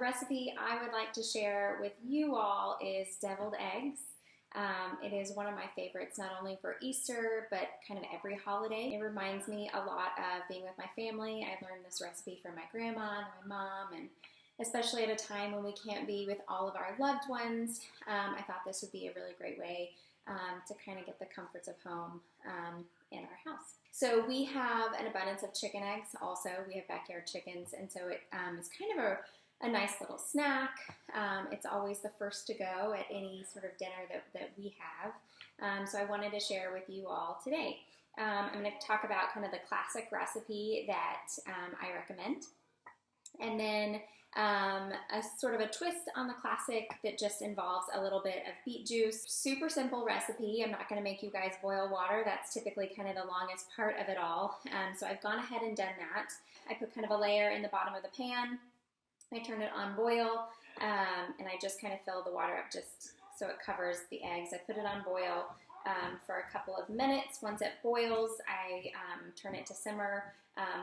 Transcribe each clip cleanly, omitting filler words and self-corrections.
The recipe I would like to share with you all is deviled eggs. It is one of my favorites, not only for Easter, but kind of every holiday. It reminds me a lot of being with my family. I learned this recipe from my grandma and my mom, and especially at a time when we can't be with all of our loved ones, I thought this would be a really great way to kind of get the comforts of home in our house. So we have an abundance of chicken eggs also. We have backyard chickens, and so it is kind of a nice little snack. It's always the first to go at any sort of dinner that we have. So I wanted to share with you all today. I'm going to talk about kind of the classic recipe that I recommend. And then a sort of a twist on the classic that just involves a little bit of beet juice. Super simple recipe. I'm not going to make you guys boil water. That's typically kind of the longest part of it all. So I've gone ahead and done that. I put kind of a layer in the bottom of the pan. I turn it on boil, and I just kind of fill the water up just so it covers the eggs. I put it on boil for a couple of minutes. Once it boils, I turn it to simmer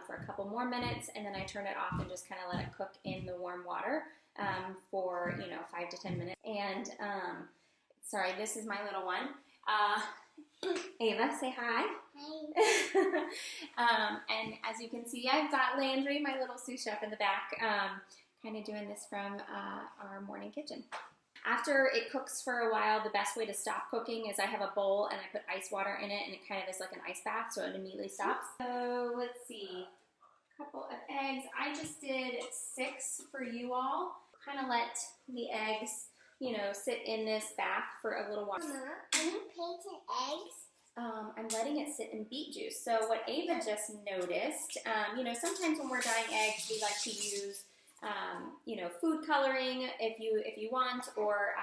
for a couple more minutes, and then I turn it off and just kind of let it cook in the warm water for 5 to 10 minutes. And sorry, this is my little one. Ava, say hi. Hi. And as you can see, I've got Landry, my little sous chef, in the back, kind of doing this from our morning kitchen. After it cooks for a while, the best way to stop cooking is I have a bowl and I put ice water in it, and it kind of is like an ice bath, so it immediately stops. So let's see, a couple of eggs. I just did 6 for you all. Kind of let the eggs, sit in this bath for a little while. Mama, are you painting eggs? I'm letting it sit in beet juice. So what Ava just noticed, sometimes when we're dyeing eggs, we like to use food coloring if you want, or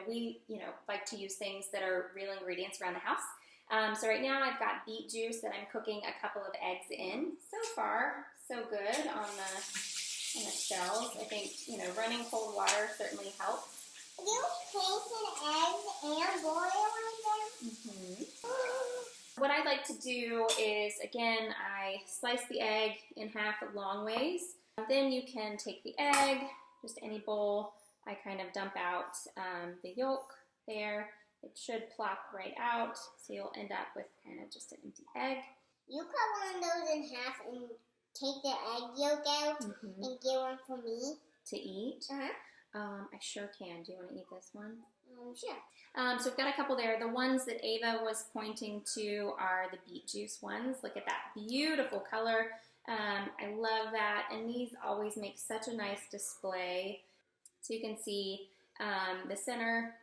we like to use things that are real ingredients around the house. So right now I've got beet juice that I'm cooking a couple of eggs in. So far, so good on the shells. I think running cold water certainly helps. You painted eggs and boiling them? Mm-hmm. What I like to do is, again, I slice the egg in half long ways. Then you can take the egg, just any bowl. I kind of dump out the yolk there. It should plop right out, so you'll end up with kind of just an empty egg. You cut one of those in half and take the egg yolk out and give one for me? To eat? Uh-huh. I sure can. Do you want to eat this one? Sure. So we've got a couple there. The ones that Ava was pointing to are the beet juice ones. Look at that beautiful color. I love that, and these always make such a nice display. So you can see the center,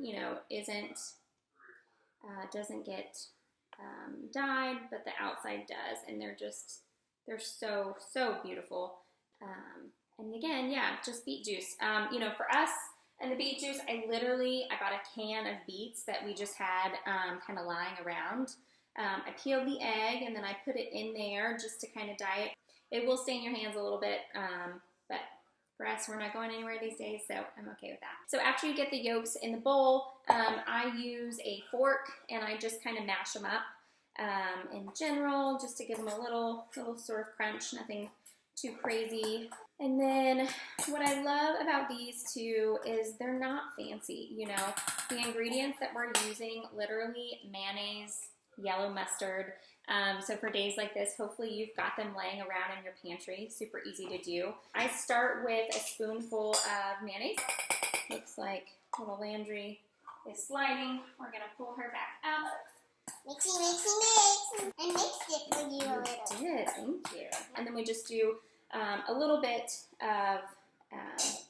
doesn't get dyed, but the outside does, and they're so beautiful. And again, yeah, just beet juice. For us and the beet juice, I got a can of beets that we just had kind of lying around. I peeled the egg, and then I put it in there just to kind of dye it. It will stain your hands a little bit, but for us, we're not going anywhere these days, so I'm okay with that. So after you get the yolks in the bowl, I use a fork, and I just kind of mash them up in general, just to give them a little sort of crunch, nothing too crazy. And then what I love about these two is they're not fancy. The ingredients that we're using, literally mayonnaise, yellow mustard. So for days like this, hopefully you've got them laying around in your pantry. Super easy to do. I start with a spoonful of mayonnaise. Looks like little Landry is sliding. We're going to pull her back up. Mixy, mixy, mix. I mixed it for you a little. You did, thank you. And then we just do a little bit of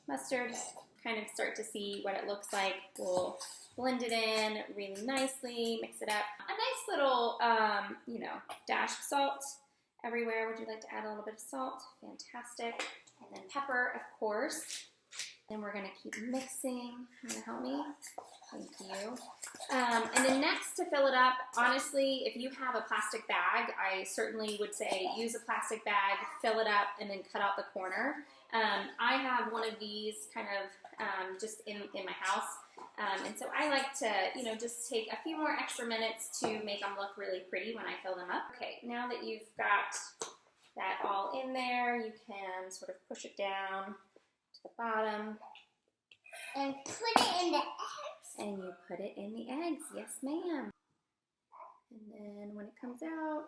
mustard. Kind of start to see what it looks like. We'll blend it in really nicely, mix it up. A nice little, dash of salt everywhere. Would you like to add a little bit of salt? Fantastic. And then pepper, of course. Then we're going to keep mixing. You going to help me? Thank you. And then next, to fill it up, honestly, if you have a plastic bag, I certainly would say use a plastic bag, fill it up, and then cut out the corner. I have one of these kind of just in my house. And so I like to, just take a few more extra minutes to make them look really pretty when I fill them up. Okay, now that you've got that all in there, you can sort of push it down to the bottom. And put it in the eggs. And you put it in the eggs. Yes, ma'am. And then when it comes out,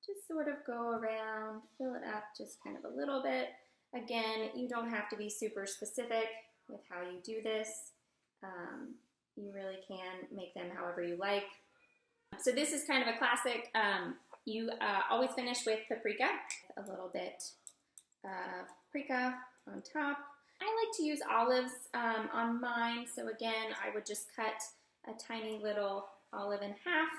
just sort of go around, fill it up just kind of a little bit. Again, you don't have to be super specific with how you do this. You really can make them however you like. So this is kind of a classic. You always finish with paprika, a little bit of paprika on top. I like to use olives on mine, so again, I would just cut a tiny little olive in half.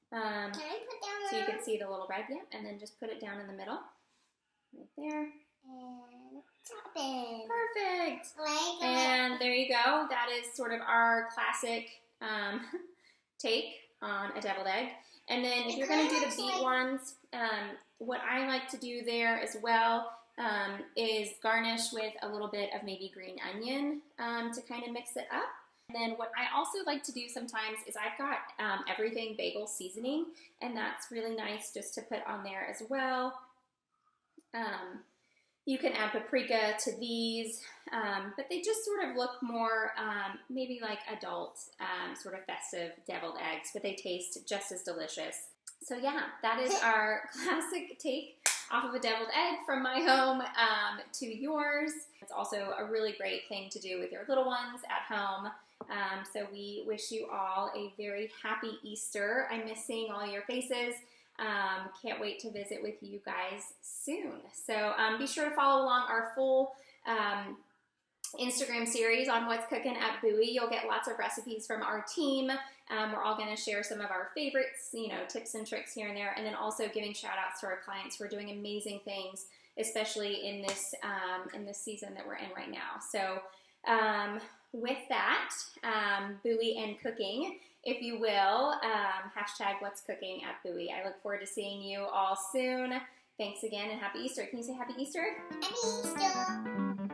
Can I put down so you can see the little red, yeah, and then just put it down in the middle, right there. And top it. Perfect. Like and there you go. That is sort of our classic take on a deviled egg. And then if you're going to do the beet ones, what I like to do there as well is garnish with a little bit of maybe green onion to kind of mix it up. And then what I also like to do sometimes is I've got everything bagel seasoning, and that's really nice just to put on there as well. You can add paprika to these, but they just sort of look more maybe like adult sort of festive deviled eggs, but they taste just as delicious. So yeah, that is our classic take off of a deviled egg from my home to yours. It's also a really great thing to do with your little ones at home. So we wish you all a very happy Easter. I miss seeing all your faces. Can't wait to visit with you guys soon. So be sure to follow along our full Instagram series on What's Cookin' at Buie. You'll get lots of recipes from our team. We're all going to share some of our favorites, you know, tips and tricks here and there, and then also giving shout outs to our clients who are doing amazing things, especially in this season that we're in right now. So with that, Buie and cooking, if you will, hashtag What's Cooking at Buie. I look forward to seeing you all soon. Thanks again and happy Easter. Can you say happy Easter? Happy Easter.